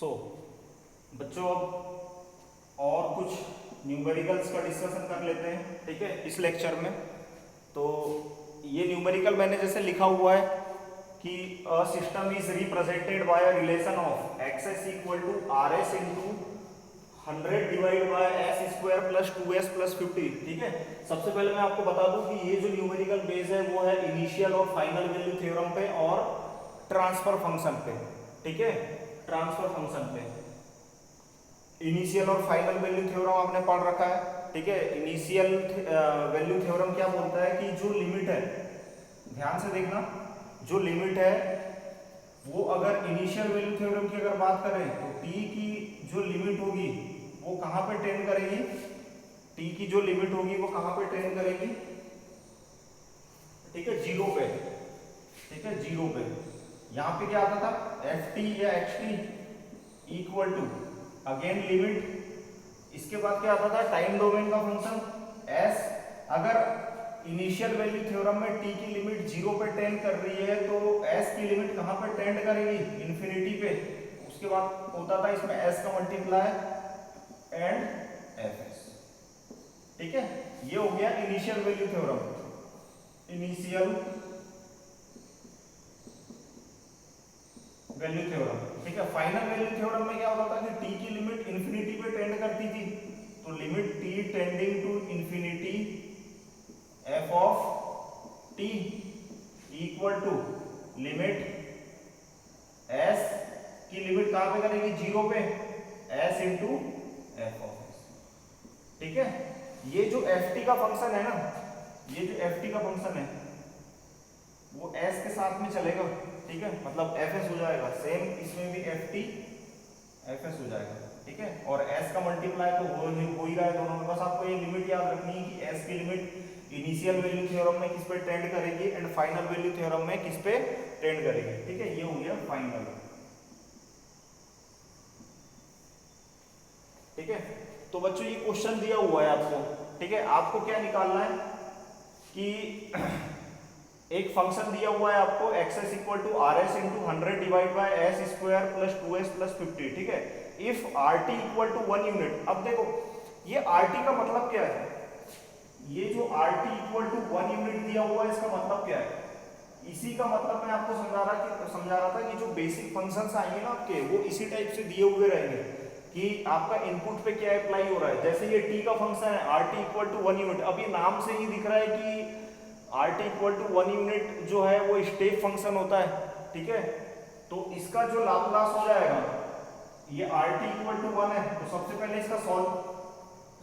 सो बच्चों अब और कुछ न्यूमेरिकल्स का डिस्कशन कर लेते हैं, ठीक है, इस लेक्चर में। तो ये न्यूमेरिकल मैंने जैसे लिखा हुआ है कि a system is represented by a relation of X s equal to R S into 100 divide by S square plus 2s plus 50, ठीक है। सबसे पहले मैं आपको बता दूं कि ये जो न्यूमेरिकल बेस है वो है इनिशियल और फाइनल वैल्यू थ्योरम पे और ट्रांसफर फंक्शन पे, ठीक है। ट्रांसफर फंक्शन पे इनिशियल और फाइनल वैल्यू थ्योरम आपने पढ़ रखा है, ठीक है। इनिशियल वैल्यू थ्योरम क्या बोलता है कि जो लिमिट है, ध्यान से देखना, जो लिमिट है वो अगर इनिशियल वैल्यू थ्योरम की अगर बात करें तो t की जो लिमिट होगी वो कहां पे टेंड करेगी, t की जो लिमिट होगी वो कहां पे टेंड करेगी, ठीक है, जीरो पे, ठीक है, जीरो पे। यहां पे क्या आता था एफ टी या X T equal to again limit, इसके बाद क्या आता था टाइम डोमेन का फंक्शन एस। अगर इनिशियल वैल्यू थ्योरम में t की लिमिट जीरो पे टेंड कर रही है तो s की लिमिट कहां पे टेंड करेगी, इंफिनिटी पे। उसके बाद होता था इसमें s का मल्टीप्लाई एंड fs, ठीक है। ये हो गया initial value theorem, initial value theorem, ठीक है। फाइनल वैल्यू थ्योरम में क्या होता था कि t की लिमिट इंफिनिटी पे टेंड करती थी, तो limit t tending to infinity f of t equal to limit s की लिमिट कहां पे करेगी, जीरो पे, s into F of s, ठीक है। ये जो ft का फंक्शन है ना, ये जो ft का फंक्शन है वो s के साथ में चलेगा, ठीक है, मतलब fs हो जाएगा। सेम इसमें भी ft fs हो जाएगा, ठीक है। और s का मल्टीप्लाई तो हो ही रहा है दोनों में। बस आपको ये लिमिट याद रखनी है कि s की लिमिट इनिशियल वैल्यू थ्योरम में किस पे टेंड करेगी एंड फाइनल वैल्यू थ्योरम में किस पे टेंड करेगी, ठीक है। ये हो गया फाइनल, ठीक है। तो बच्चों ये क्वेश्चन दिया हुआ है आपको, ठीक है। आपको क्या निकालना है कि एक फंक्शन दिया हुआ है आपको X s equal to R S into 100 divide by S square plus 2s plus 50, ठीक है। If R T equal to 1 unit. अब देखो ये आर टी का मतलब क्या है, ये जो R T equal to 1 unit दिया हुआ है इसका मतलब क्या है, इसी का मतलब मैं आपको समझा रहा था कि जो बेसिक फंक्शंस आएंगे ना आपके वो इसी टाइप से दिए हुए रहेंगे कि आपका इनपुट पे क्या अप्लाई हो रहा है। जैसे ये t का फंक्शन है R T equal to 1 unit, अब ये नाम से ही दिख रहा है कि R T equal to 1 unit जो है वो स्टेप फंक्शन होता है, ठीक है। तो इसका जो लाप्लास हो जाएगा, ये आर टी इक्वल टू 1 है, तो सबसे पहले इसका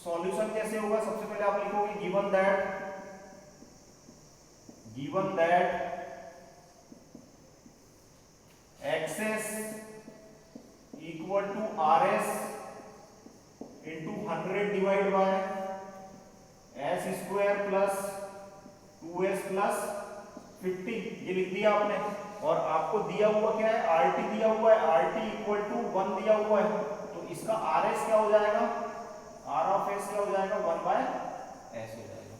सॉल्यूशन कैसे होगा, सबसे पहले आप लिखोगे given that X s equal to R S into 100 divide by S square plus 2s plus 50, ये लिख दिया आपने। और आपको दिया हुआ क्या है, आर टी दिया हुआ है, आर टी इक्वल टू 1 दिया हुआ है, तो इसका आर एस क्या हो जाएगा, आर ऑफ एस क्या हो जाएगा, 1 बाय एस हो जाएगा,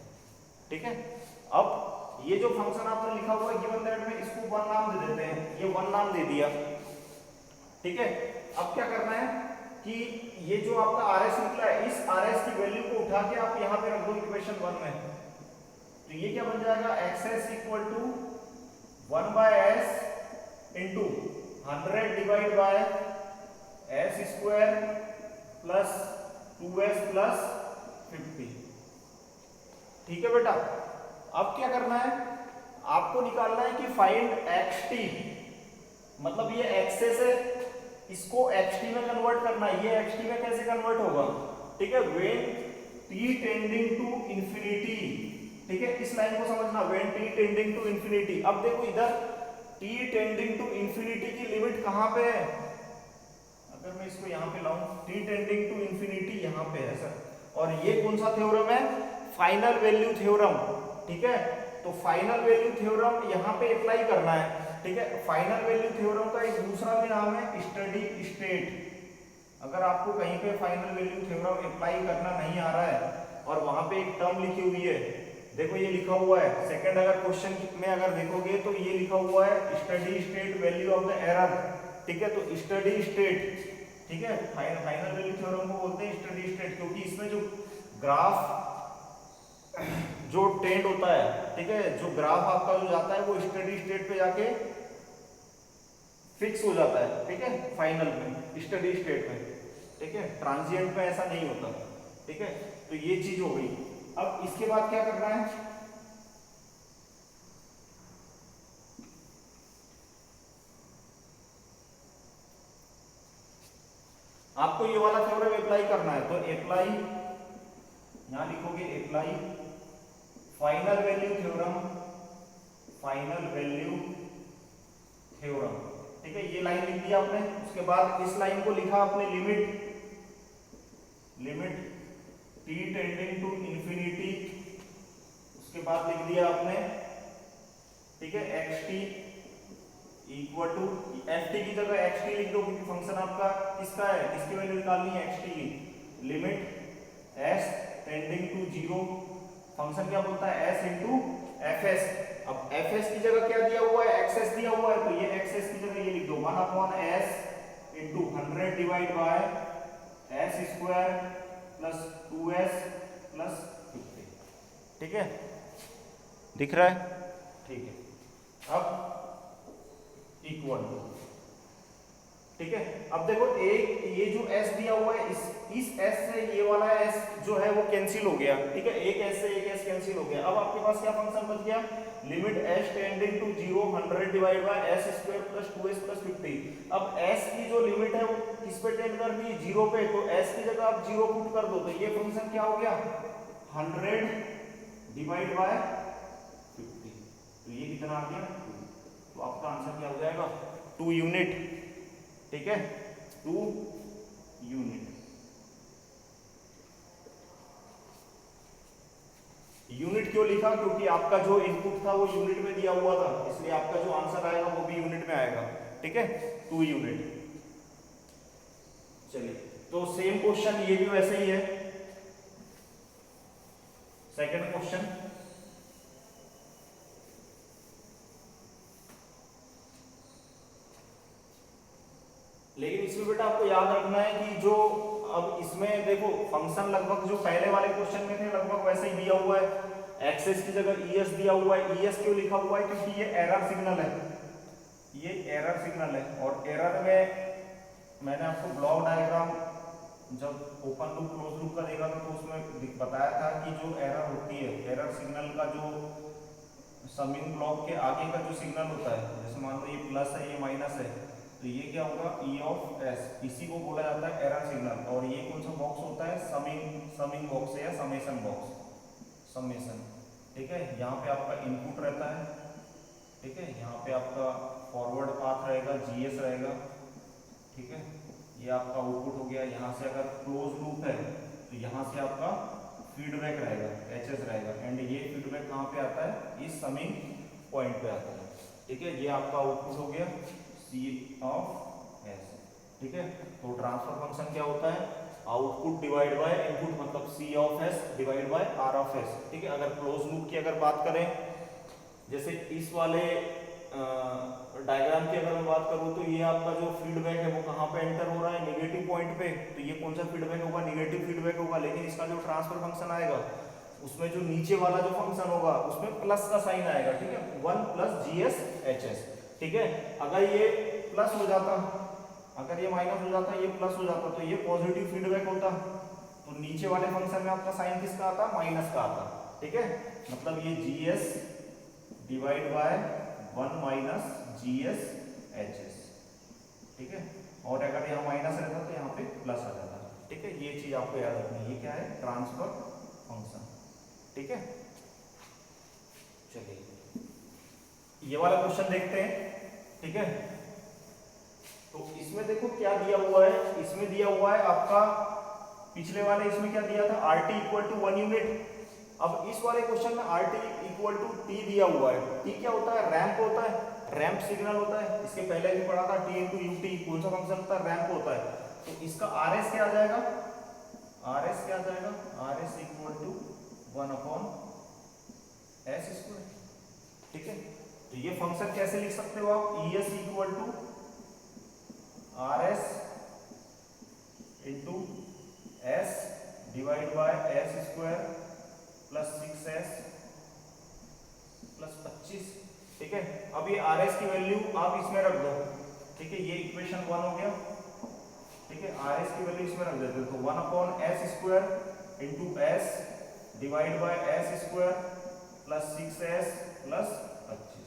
ठीक है। अब ये जो फंक्शन आपने लिखा हुआ है गिवन दैट में, इसको 1 नाम दे देते हैं, ये 1 नाम दे दिया, ठीक है। अब क्या करना है कि ये जो आपका आर एस निकला है, इस आर एस की वैल्यू को उठा के आप यहां पे रख दो इक्वेशन 1 में, तो ये क्या बन जाएगा, X s equal to 1 by S into 100 divide by S square plus 2s plus 50, ठीक है बेटा। अब क्या करना है, आपको निकालना है कि फाइंड एक्स टी, मतलब ये एक्सेस है, इसको एक्स टी में कन्वर्ट करना है। ये एक्स टी में कैसे कन्वर्ट होगा, ठीक है, when t tending to infinity, ठीक है। इस लाइन को समझना, when t tending to infinity. अब देखो इधर t टेंडिंग टू इंफिनिटी की लिमिट कहां पे है, अगर मैं इसको यहां पे लाऊं, t टेंडिंग टू इंफिनिटी यहां पे है सर, और ये कौन सा थ्योरम है, फाइनल वैल्यू थ्योरम, ठीक है। तो फाइनल वैल्यू थ्योरम यहां पे अप्लाई करना है, ठीक है। फाइनल वैल्यू थ्योरम का एक दूसरा भी नाम है स्टडी स्टेट। अगर आपको कहीं पे फाइनल वैल्यू थ्योरम अप्लाई करना नहीं आ रहा है और वहां पे एक टर्म लिखी हुई है, देखो ये लिखा हुआ है सेकंड, अगर क्वेश्चन में अगर देखोगे तो ये लिखा हुआ है steady state value of the error, ठीक है। तो स्टडी स्टेट ठीक है, फाइनल वैल्यू थ्योरम को बोलते हैं स्टडी स्टेट, क्योंकि इसमें जो ग्राफ जो टेंड होता है, ठीक है, जो ग्राफ आपका जो जाता है वो स्टडी स्टेट पे जाके फिक्स हो जाता है, ठीक है, फाइनल में स्टडी स्टेट में, ठीक है, ट्रांजिएंट में ऐसा नहीं होता, ठीक है। तो ये चीज हो गई। अब इसके बाद क्या करना है, आपको ये वाला थ्योरम अप्लाई करना है, तो अप्लाई, यहां लिखोगे apply final value theorem, final value theorem, ठीक है, ये लाइन लिख दिया आपने। उसके बाद इस लाइन को लिखा आपने limit, limit t tending to infinity, उसके बाद लिख दिया आपने, ठीक है, X T equal to, F T की जगह एक्स टी लिख दो, क्योंकि फंक्शन आपका किसका है, किसकी वैल्यू निकालनी है, एक्स टी की। Limit S tending to zero, function क्या बोलता है, एस इंटू एफ एस। अब एफ एस की जगह क्या दिया हुआ है, एक्स एस दिया हुआ है, तो ये एक्स एस की जगह ये लिख दो 1/s into 100 divide by S square plus 2s plus 50, ठीक है, दिख रहा है, ठीक है। अब इक्वल, ठीक है। अब देखो एक ये जो s दिया हुआ है, इस s से ये वाला s जो है वो कैंसिल हो गया, ठीक है, एक s से एक s कैंसिल हो गया। अब आपके पास क्या फंक्शन बच गया, limit s tending to 0 100 divide by s square plus 2s plus 50। अब s की जो लिमिट है वो किस पे टेंड कर रही है, 0 पे, तो s की जगह आप 0 पुट कर दो, तो ये फंक्शन क्या हो गया, 100 डिवाइड बाय 50, तो ये कितना आ गया, तो आपका आंसर क्या हो जाएगा, 2 यूनिट, ठीक है, 2 यूनिट। यूनिट क्यों लिखा, क्योंकि आपका जो इनपुट था वो यूनिट में दिया हुआ था, इसलिए आपका जो आंसर आएगा वो भी यूनिट में आएगा, ठीक है, 2 यूनिट। चलिए, तो सेम क्वेश्चन ये भी वैसे ही है, सेकंड क्वेश्चन। लेकिन इसमें बेटा आपको याद रखना है कि जो अब इसमें देखो फंक्शन लगभग जो पहले वाले क्वेश्चन में थे लगभग वैसे ही दिया हुआ है, एक्सेस की जगह ईएस दिया हुआ है। ईएस क्यों लिखा हुआ है, क्योंकि ये एरर सिग्नल है, ये एरर सिग्नल है, और एरर में मैंने आपको ब्लॉक डायग्राम जब ओपन लूप क्लोज लूप का देखा था तो उसमें बताया था कि जो एरर होती है, एरर सिग्नल का जो समिंग ब्लॉक के आगे का जो सिग्नल होता है, जैसे मान लो ये प्लस है ये माइनस है, तो ये क्या होगा, ई ऑफ एस, इसी को बोला जाता है एरर सिग्नल। और ये कौन सा बॉक्स होता है, समिंग बॉक्स या समेशन बॉक्स, समेशन, ठीक है। यहाँ पे आपका इनपुट रहता है, ठीक है, यहाँ पे आपका फॉरवर्ड पाथ रहेगा, जीएस रहेगा, ठीक है, ये आपका आउटपुट हो गया। यहाँ से अगर क्लोज लूप है तो यहाँ से आपका फीडबैक रहेगा, एचएस रहेगा, एंड ये फीडबैक कहाँ पे आता है, इस समिंग पॉइंट पे आता है, ठीक है। ये आपका आउटपुट हो गया सी ऑफ एस, ठीक है। तो ट्रांसफर फंक्शन क्या होता है, आउटपुट डिवाइड बाय इनपुट, मतलब C of S divide by R of S, ठीक है। अगर क्लोज लूप की अगर बात करें, जैसे इस वाले डायग्राम की अगर मैं बात करूं, तो ये आपका जो फीडबैक है वो कहाँ पे एंटर हो रहा है, नेगेटिव पॉइंट पे, तो ये कौन सा फीडबैक होगा, नेगेटिव फीडबैक होगा। लेकिन इसका जो ट्रांसफर फंक्शन आएगा उसमें जो नीचे वाला जो फंक्शन होगा उसमें प्लस का साइन आएगा, ठीक है, 1 प्लस जीएस एचएस, ठीक है। अगर ये प्लस हो जाता, अगर ये माइनस हो जाता, ये प्लस हो जाता, तो ये पॉजिटिव फीडबैक होता, तो नीचे वाले फंक्शन में आपका साइन किसका आता, माइनस का आता, ठीक है। मतलब ये GS divide by 1 minus GS HS, ठीक है। और अगर यहाँ माइनस रहता तो यहाँ पे प्लस आ जाता, ठीक है। ये चीज आपको याद रखनी है, ये क्या है, ट्रांसफर फंक्शन, ठीक है। चलिए ये वाला क्वेश्चन देखते हैं, ठीक है। तो इसमें देखो क्या दिया हुआ है, इसमें दिया हुआ है आपका, पिछले वाले इसमें क्या दिया था, R T equal to 1 unit. अब इस वाले क्वेश्चन में R T equal to T दिया हुआ है। टी क्या होता है, रैंप होता है, रैंप सिग्नल होता है। इसके पहले भी पढ़ा था, टी इंटू यू टी कौन सा फंक्शन होता है, रैंप होता है। तो इसका आर एस क्या आ जाएगा, आर एस क्या आ जाएगा, R S equal to 1 upon S square, ठीक है। तो ये फंक्शन कैसे लिख सकते हो आप, E S equal to R S into S divide by S square plus 6s plus 25। ठीक है, अब ये आर एस की वैल्यू आप इसमें रख दो। ठीक है, ये इक्वेशन 1 हो गया। ठीक है, आर एस की वैल्यू इसमें रख देते हो तो 1/s square into S divide by S square plus 6s plus 25।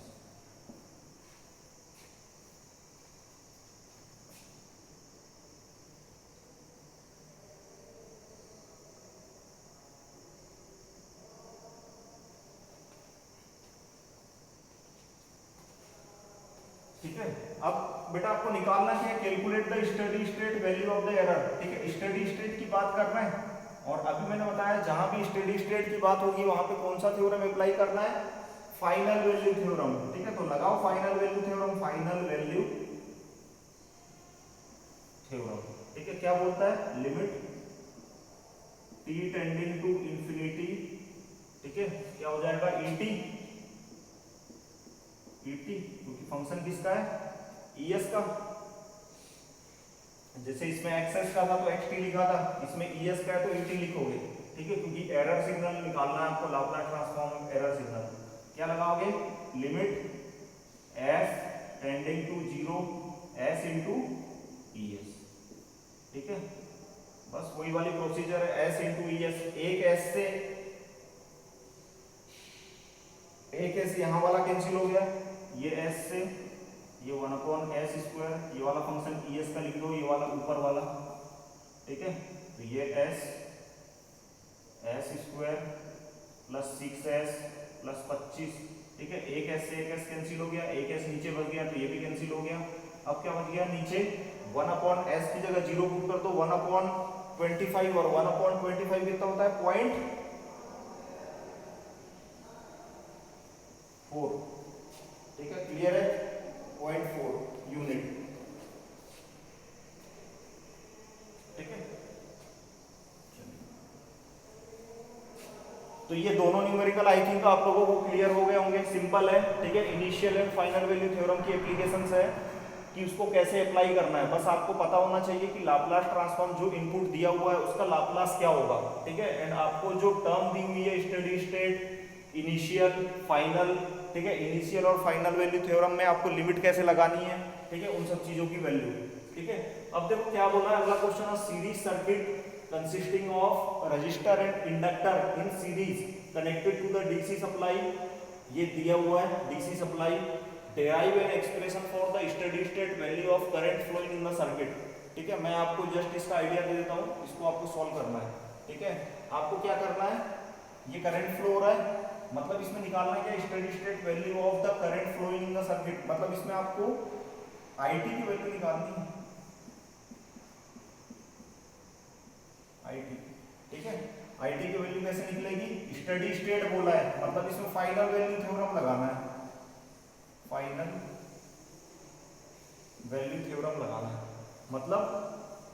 ठीक है, अब बेटा आपको निकालना है calculate the steady state value of the error. ठीक है, स्टडी स्टेट की बात करना है और अभी मैंने बताया जहां भी स्टडी स्टेट की बात होगी वहां पे कौन सा थ्योरम अप्लाई करना है, फाइनल वैल्यू थ्योरम। ठीक है, तो लगाओ final value theorem, final value theorem. ठीक है, क्या बोलता है, limit t tending to infinity. ठीक है, क्या हो जाएगा et, क्योंकि फंक्शन किसका है, es का। जैसे इसमें एक्स का था तो xt लिखा था, इसमें es का है तो et लिखोगे। ठीक है, क्योंकि एरर सिग्नल निकालना है आपको, लाप्लास ट्रांसफॉर्म एरर सिग्नल। क्या लगाओगे, limit f tending to 0 s into es। ठीक है, बस वही वाली प्रोसीजर है, s इंटू es। एक s यहां वाला कैंसिल हो गया, ये s से ये 1/s स्क्वायर, ये वाला फंक्शन es का लिख दो, ये वाला ऊपर वाला। ठीक है, तो ये s square plus 6s plus 25। ठीक है, एक s से एक s कैंसिल हो गया, एक s नीचे बच गया तो ये भी कैंसिल हो गया। अब क्या बच गया नीचे, 1/s की जगह 0 पुट कर दो, 1/25 और 1/25 कितना होता है, 0.4। ठीक है, क्लियर है, 0.4 यूनिट। ठीक है, तो ये दोनों न्यूमेरिकल आई थिंक आप लोगों को क्लियर हो गए होंगे, सिंपल है। ठीक है, initial and final value theorem की एप्लीकेशंस है कि उसको कैसे अप्लाई करना है। बस आपको पता होना चाहिए कि लाप्लास ट्रांसफॉर्म जो इनपुट दिया हुआ है उसका लाप्लास क्या होगा। ठीक है, एंड आपको जो टर्म दी हुई है स्टेडी स्टेट, इनिशियल, फाइनल। ठीक है, इनिशियल और फाइनल वैल्यू थ्योरम में आपको लिमिट कैसे लगानी है, ठीक है, उन सब चीजों की वैल्यू। ठीक है, अब देखो क्या बोला है अगला question, series circuit consisting of resistor and inductor in series connected to the DC supply. ये दिया हुआ है DC supply. Derive an expression for the steady state value of current flowing in the circuit. ठीक है, मैं आपको just इसका idea दे देता हूँ, इसको आपको सॉल्व करना है। ठीक है, आपको क्या करना है, ये करंट फ्लो हो रहा है, मतलब इसमें निकालना है क्या, steady state value of the current flowing in the circuit. मतलब इसमें आपको IT की वैल्यू निकालनी है, IT। ठीक है, IT की वैल्यू कैसे निकलेगी, स्टेडी स्टेट बोला है, मतलब इसमें फाइनल वैल्यू थ्योरम लगाना है, फाइनल वैल्यू थ्योरम लगाना है। मतलब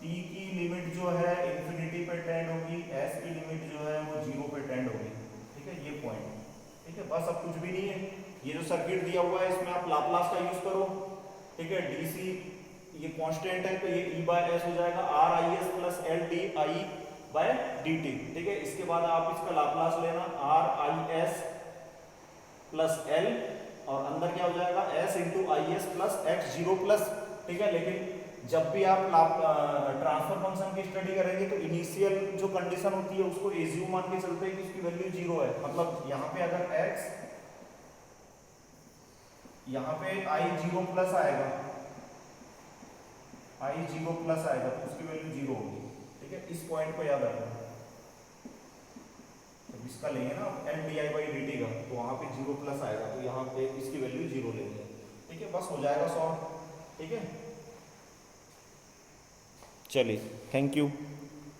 t की लिमिट जो है इंफिनिटी पे टेंड होगी, s की लिमिट जो है वो 0 पे टेंड होगी। ठीक है, ये पॉइंट। ठीक है, बस अब कुछ भी नहीं है, ये जो सर्किट दिया हुआ है इसमें आप लाप्लास का यूज करो। ठीक है, डीसी ये कांस्टेंट है तो ये E/s हो जाएगा, RIs प्लस LdI/dt। ठीक है, इसके बाद आप इसका लाप्लास लेना, RIs प्लस L और अंदर क्या हो जाएगा, s into IS plus x0 plus. ठीक है, लेकिन जब भी आप ट्रांसफर फंक्शन की स्टडी करेंगे तो इनिशियल जो कंडीशन होती है उसको एज्यूम मान के चलते हैं कि उसकी वैल्यू 0 है। मतलब यहाँ पे अगर x, यहाँ पे I0 प्लस आएगा, I0 प्लस आएगा तो उसकी वैल्यू 0 होगी। ठीक है, इस पॉइंट को याद रखना। जब इसका लेंगे ना LdI/dt का तो वहाँ पे 0 प्लस आएगा तो यहाँ पे इसकी वैल्यू 0 लेंगे। ठीक है, बस हो जाएगा सॉल्व। ठीक है, चलिए, थैंक यू।